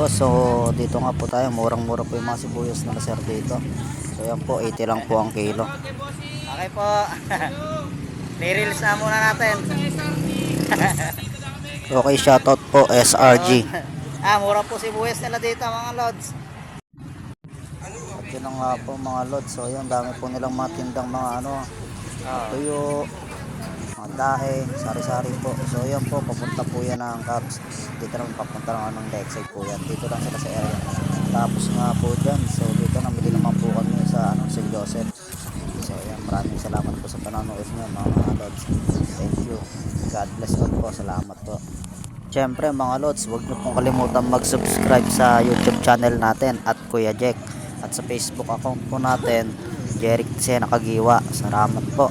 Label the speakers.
Speaker 1: boss, so dito nga po tayo, murang-mura po yung mga sibuyas na laser dito. So yan po, 80 lang po ang kilo.
Speaker 2: Okay po. Nirils na muna natin.
Speaker 1: Okay, shoutout po SRG.
Speaker 2: Mura po sibuyas nila dito mga lods.
Speaker 1: At yun na nga po mga lods, so yan, dami po nilang mga tindang mga tuyo, mga dahe, sari-sari po. So yan po, papunta po yan ng Cubs. Dito naman papunta ng Lakeside po yan. Dito lang sila sa area. Tapos nga po dyan, so dito namili naman po kami sa St. Joseph. So yan, maraming salamat po sa panonood nyo mga lods. Thank you. God bless all po. Salamat po. Siyempre mga lods, huwag nyo pong kalimutan mag-subscribe sa YouTube channel natin at Kuya Jack. At sa Facebook account po natin, Jeric Sena Kagiwa. Salamat po.